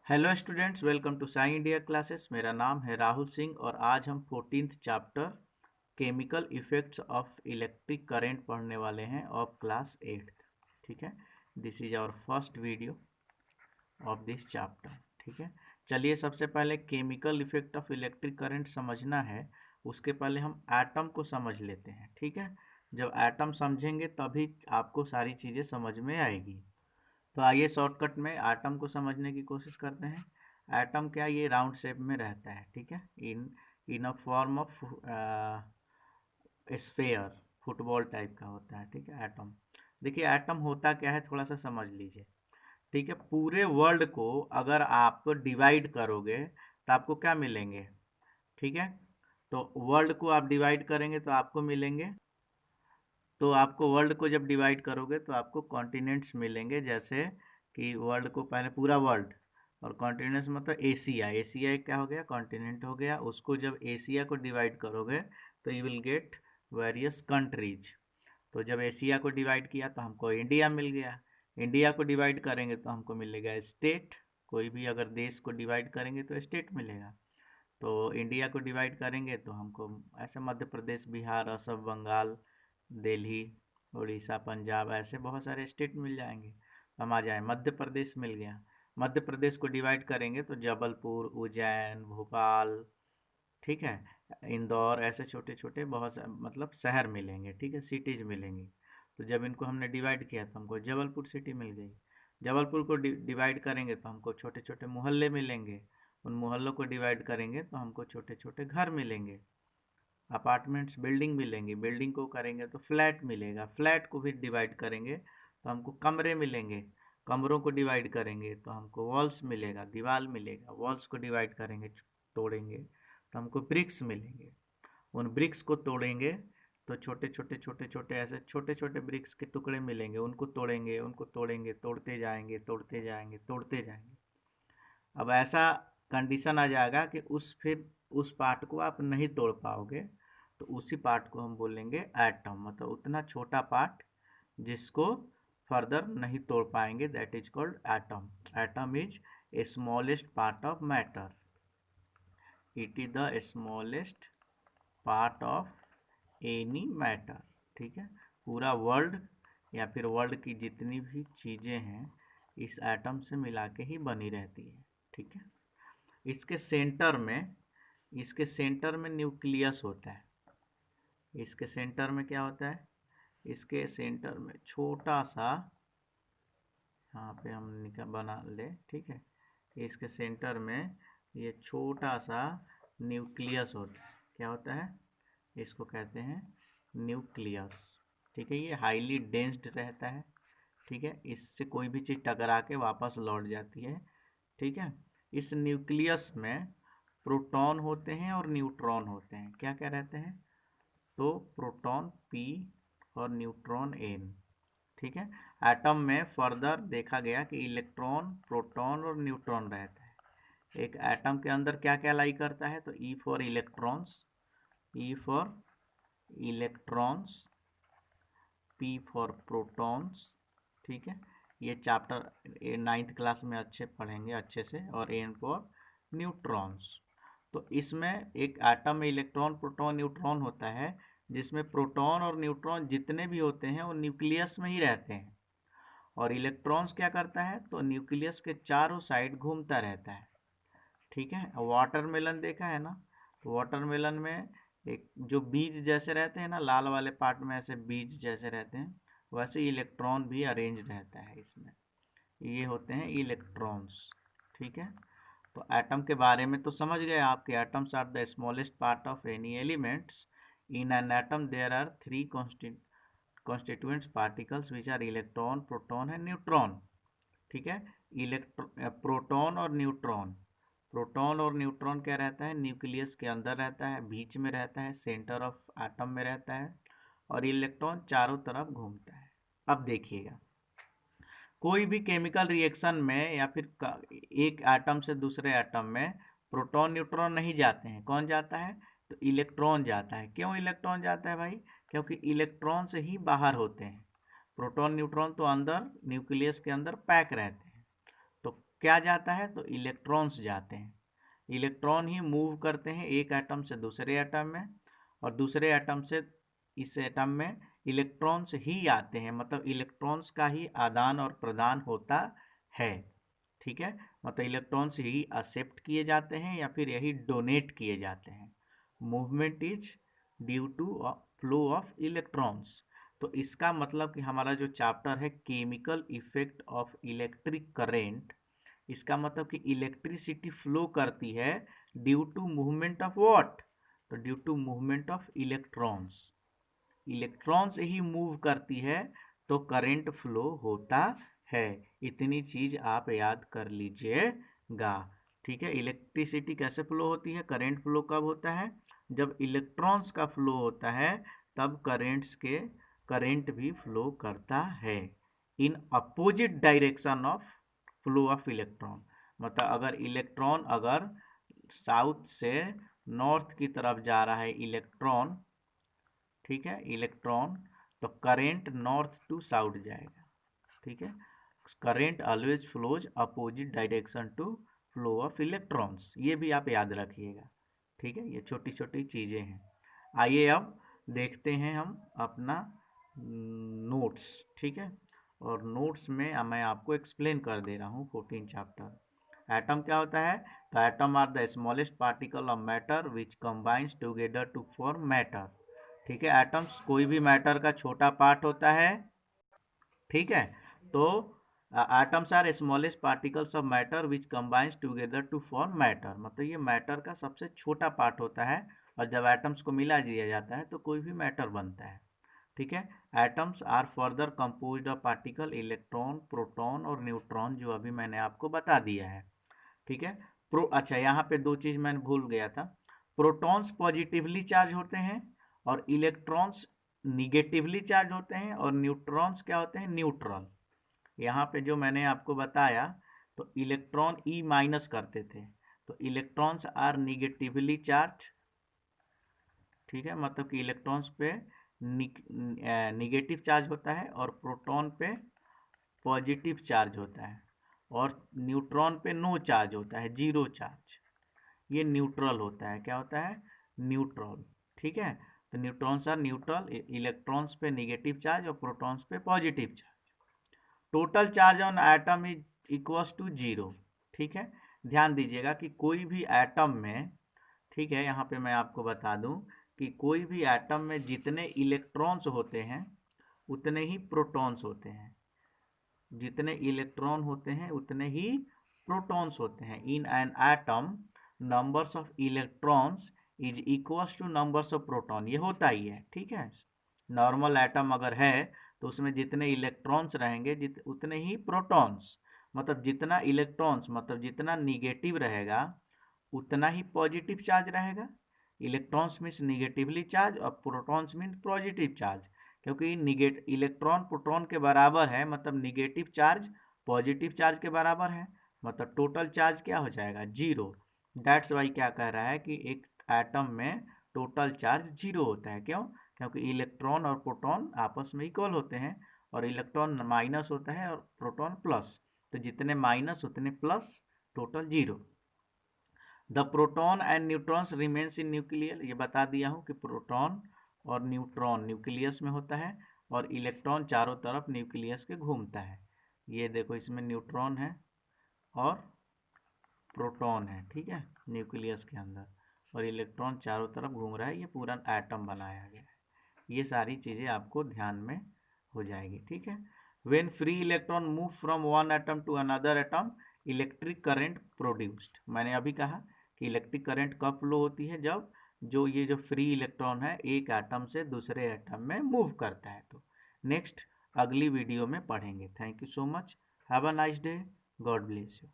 Hello students, welcome to Sai India classes. मेरा नाम है राहुल सिंह और आज हम 14th chapter chemical effects of electric current पढ़ने वाले हैं ऑफ क्लास 8। ठीक है, this is our first video of this chapter. ठीक है, चलिए सबसे पहले chemical effect of electric current समझना है, उसके पहले हम एटम को समझ लेते हैं। ठीक है, जब एटम समझेंगे तभी आपको सारी चीज़ें समझ में आएगी। तो आइए शॉर्टकट में एटम को समझने की कोशिश करते हैं। एटम क्या, ये राउंड शेप में रहता है। ठीक है, in in a form of sphere, football type का होता है। ठीक है, एटम। देखिए एटम होता क्या है, थोड़ा सा समझ लीजिए। ठीक है, पूरे वर्ल्ड को अगर आप डिवाइड करोगे तो आपको क्या मिलेंगे। ठीक है, तो वर्ल्ड को आप डिवाइड करेंगे तो आपको मिलेंगे, तो आपको वर्ल्ड को जब डिवाइड करोगे तो आपको कॉन्टिनेंट्स मिलेंगे। जैसे कि वर्ल्ड को पहले पूरा वर्ल्ड, और कॉन्टिनेंट्स मतलब एशिया, एशिया क्या हो गया, कॉन्टिनेंट हो गया। उसको जब एशिया को डिवाइड करोगे तो you will get various countries. तो जब एशिया को डिवाइड किया तो हमको इंडिया मिल गया। इंडिया को डिवाइड करेंगे तो हमको मिलेगा स्टेट। कोई भी अगर देश को डिवाइड करेंगे तो स्टेट मिलेगा। तो इंडिया को डिवाइड करेंगे तो हमको ऐसे मध्य प्रदेश, बिहार, असम, बंगाल, दिल्ली, उड़ीसा, पंजाब, ऐसे बहुत सारे स्टेट मिल जाएंगे। हम आ जाए मध्य प्रदेश मिल गया। मध्य प्रदेश को डिवाइड करेंगे तो जबलपुर, उज्जैन, भोपाल, ठीक है, इंदौर, ऐसे छोटे छोटे बहुत मतलब शहर मिलेंगे। ठीक है, सिटीज मिलेंगी। तो जब इनको हमने डिवाइड किया तो हमको जबलपुर सिटी मिल गई। जबलपुर को डिवाइड करेंगे तो हमको छोटे छोटे मोहल्ले मिलेंगे। उन मोहल्लों को डिवाइड करेंगे तो हमको छोटे छोटे घर मिलेंगे, अपार्टमेंट्स, बिल्डिंग मिलेंगी। बिल्डिंग को करेंगे तो फ्लैट मिलेगा। फ्लैट को भी डिवाइड करेंगे तो हमको कमरे मिलेंगे। कमरों को डिवाइड करेंगे तो हमको वॉल्स मिलेगा, दीवार मिलेगा। वॉल्स को डिवाइड करेंगे, तोड़ेंगे तो हमको ब्रिक्स मिलेंगे। उन ब्रिक्स को तोड़ेंगे तो छोटे छोटे छोटे छोटे ऐसे छोटे छोटे ब्रिक्स के टुकड़े मिलेंगे। उनको तोड़ेंगे, उनको तोड़ेंगे, तोड़ते जाएंगे, तोड़ते जाएंगे, तोड़ते जाएंगे। अब ऐसा कंडीशन आ जाएगा कि फिर उस पार्ट को आप नहीं तोड़ पाओगे, तो उसी पार्ट को हम बोलेंगे एटम। मतलब उतना छोटा पार्ट जिसको फर्दर नहीं तोड़ पाएंगे, that is called atom. Atom is a smallest part of matter. It is the smallest part of any matter. ठीक है, पूरा वर्ल्ड या फिर वर्ल्ड की जितनी भी चीज़ें हैं इस एटम से मिला के ही बनी रहती है। ठीक है, इसके सेंटर में इसके सेंटर में न्यूक्लियस होता है। इसके सेंटर में क्या होता है, इसके सेंटर में छोटा सा, यहाँ पे हम बना ले। ठीक है, इसके सेंटर में ये छोटा सा न्यूक्लियस होता है। क्या होता है, इसको कहते हैं न्यूक्लियस। ठीक है, ये हाईली डेंस्ड रहता है। ठीक है, इससे कोई भी चीज़ टकरा के वापस लौट जाती है। ठीक है, इस न्यूक्लियस में प्रोटॉन होते हैं और न्यूट्रॉन होते हैं। क्या क्या रहते हैं, तो प्रोटॉन P और न्यूट्रॉन N। ठीक है, एटम में फर्दर देखा गया कि इलेक्ट्रॉन, प्रोटॉन और न्यूट्रॉन रहता है। एक एटम के अंदर क्या क्या लाई करता है, तो E for electrons, E for electrons, P for protons. ठीक है, ये चैप्टर 9th क्लास में अच्छे पढ़ेंगे अच्छे से। और N फॉर न्यूट्रॉन्स। तो इसमें एक एटम में इलेक्ट्रॉन, प्रोटॉन, न्यूट्रॉन होता है, जिसमें प्रोटॉन और न्यूट्रॉन जितने भी होते हैं वो न्यूक्लियस में ही रहते हैं। और इलेक्ट्रॉन्स क्या करता है, तो न्यूक्लियस के चारों साइड घूमता रहता है। ठीक है, वाटरमेलन देखा है ना, तो वाटरमेलन में एक जो बीज जैसे रहते हैं ना, लाल वाले पार्ट में ऐसे बीज जैसे रहते हैं, वैसे इलेक्ट्रॉन भी अरेंज रहता है इसमें। ये होते हैं इलेक्ट्रॉन्स। ठीक है, तो एटम के बारे में तो समझ गए आप कि atoms are the smallest part of any elements. In an atom there are three constituents particles which are electron, proton and neutron. ठीक है, प्रोटॉन और न्यूट्रॉन, प्रोटॉन और न्यूट्रॉन क्या रहता है, न्यूक्लियस के अंदर रहता है, बीच में रहता है, सेंटर ऑफ एटम में रहता है। और इलेक्ट्रॉन चारों तरफ घूमता है। अब देखिएगा, कोई भी केमिकल रिएक्शन में या फिर एक एटम से दूसरे एटम में प्रोटॉन न्यूट्रॉन नहीं जाते हैं। कौन जाता है, तो इलेक्ट्रॉन जाता है। क्यों इलेक्ट्रॉन जाता है भाई, क्योंकि इलेक्ट्रॉन से ही बाहर होते हैं। प्रोटॉन न्यूट्रॉन तो अंदर न्यूक्लियस के अंदर पैक रहते हैं। तो क्या जाता है, तो इलेक्ट्रॉन्स जाते हैं। इलेक्ट्रॉन ही मूव करते हैं एक एटम से दूसरे एटम में, और दूसरे एटम से इस एटम में इलेक्ट्रॉन्स ही आते हैं, मतलब इलेक्ट्रॉन्स का ही आदान और प्रदान होता है। ठीक है, मतलब इलेक्ट्रॉन्स ही एक्सेप्ट किए जाते हैं या फिर यही डोनेट किए जाते हैं। Movement is due to flow of electrons. तो इसका मतलब कि हमारा जो चैप्टर है chemical effect of electric current, इसका मतलब कि इलेक्ट्रिसिटी फ्लो करती है due to movement of what, तो due to movement of electrons. Electrons ही मूव करती है तो करंट फ्लो होता है। इतनी चीज आप याद कर लीजिएगा। ठीक है, इलेक्ट्रिसिटी कैसे फ्लो होती है, करंट फ्लो कब होता है, जब इलेक्ट्रॉन्स का फ्लो होता है तब करंट भी फ्लो करता है in opposite direction of flow of electron. मतलब अगर इलेक्ट्रॉन अगर साउथ से नॉर्थ की तरफ जा रहा है इलेक्ट्रॉन, ठीक है, इलेक्ट्रॉन, तो करंट नॉर्थ टू साउथ जाएगा। ठीक है, current always flows opposite direction to flow of electrons, ये भी आप याद रखिएगा। ठीक है, ये छोटी छोटी चीज़ें हैं। आइए अब देखते हैं हम अपना नोट्स। ठीक है, और नोट्स में मैं आपको एक्सप्लेन कर दे रहा हूँ 14 चैप्टर। एटम क्या होता है, तो atom are the smallest particle of matter which combines together to form matter. ठीक है, एटम्स कोई भी मैटर का छोटा पार्ट होता है। ठीक है, तो atoms are smallest particles of matter which combines together to form matter, मतलब ये मैटर का सबसे छोटा पार्ट होता है, और जब एटम्स को मिला दिया जाता है तो कोई भी मैटर बनता है। ठीक है, atoms are further composed of particle electron, proton और न्यूट्रॉन, जो अभी मैंने आपको बता दिया है। ठीक है, अच्छा यहाँ पे दो चीज मैंने भूल गया था। प्रोटॉन्स पॉजिटिवली चार्ज होते हैं और इलेक्ट्रॉन्स निगेटिवली चार्ज होते हैं, और न्यूट्रॉन्स क्या होते हैं, न्यूट्रल। यहाँ पे जो मैंने आपको बताया, तो इलेक्ट्रॉन ई माइनस करते थे, तो इलेक्ट्रॉन्स आर निगेटिवली चार्ज। ठीक है, मतलब कि इलेक्ट्रॉन्स पे निगेटिव चार्ज होता है और प्रोटॉन पे पॉजिटिव चार्ज होता है, और न्यूट्रॉन पे नो चार्ज होता है, जीरो चार्ज। ये न्यूट्रल होता है, क्या होता है, न्यूट्रल। ठीक है, तो न्यूट्रॉन्स आर न्यूट्रल, इलेक्ट्रॉन्स पे निगेटिव चार्ज और प्रोटॉन्स पे positive charge. Total charge on atom is equals to zero. ठीक है, ध्यान दीजिएगा कि कोई भी एटम में, ठीक है, यहाँ पे मैं आपको बता दूं कि कोई भी एटम में जितने इलेक्ट्रॉन्स होते हैं उतने ही प्रोटॉन्स होते हैं, जितने इलेक्ट्रॉन होते हैं उतने ही प्रोटॉन्स होते हैं। इन an atom numbers of electrons is equals two numbers of proton, ये होता ही है। ठीक है, नॉर्मल एटम अगर है तो उसमें जितने इलेक्ट्रॉन्स रहेंगे उतने ही प्रोटॉन्स, मतलब जितना इलेक्ट्रॉन्स, मतलब जितना निगेटिव रहेगा उतना ही पॉजिटिव चार्ज रहेगा। इलेक्ट्रॉन्स मीन्स निगेटिवली चार्ज और प्रोटॉन्स मीन्स पॉजिटिव चार्ज, क्योंकि इलेक्ट्रॉन प्रोटॉन के बराबर है, मतलब निगेटिव चार्ज पॉजिटिव चार्ज के बराबर है, मतलब टोटल चार्ज क्या हो जाएगा, जीरो। दैट्स वाई क्या कह रहा है कि एक एटम में टोटल चार्ज जीरो होता है। क्यों, क्योंकि इलेक्ट्रॉन और प्रोटॉन आपस में इक्वल होते हैं, और इलेक्ट्रॉन माइनस होता है और प्रोटॉन प्लस, तो जितने माइनस उतने plus, total zero. The proton and neutrons remains in nuclear, ये बता दिया हूँ कि प्रोटॉन और न्यूट्रॉन न्यूक्लियस में होता है, और इलेक्ट्रॉन चारों तरफ न्यूक्लियस के घूमता है। ये देखो इसमें न्यूट्रॉन है और प्रोटॉन है, ठीक है, न्यूक्लियस के अंदर, और इलेक्ट्रॉन चारों तरफ घूम रहा है, ये पूरा एटम बनाया गया है। ये सारी चीज़ें आपको ध्यान में हो जाएगी। ठीक है, when free electron move from one atom to another atom electric current produced, मैंने अभी कहा कि इलेक्ट्रिक करंट कब फ्लो होती है, जब ये जो फ्री इलेक्ट्रॉन है एक एटम से दूसरे एटम में मूव करता है। तो नेक्स्ट अगली वीडियो में पढ़ेंगे। Thank you so much, have a nice day, God bless you.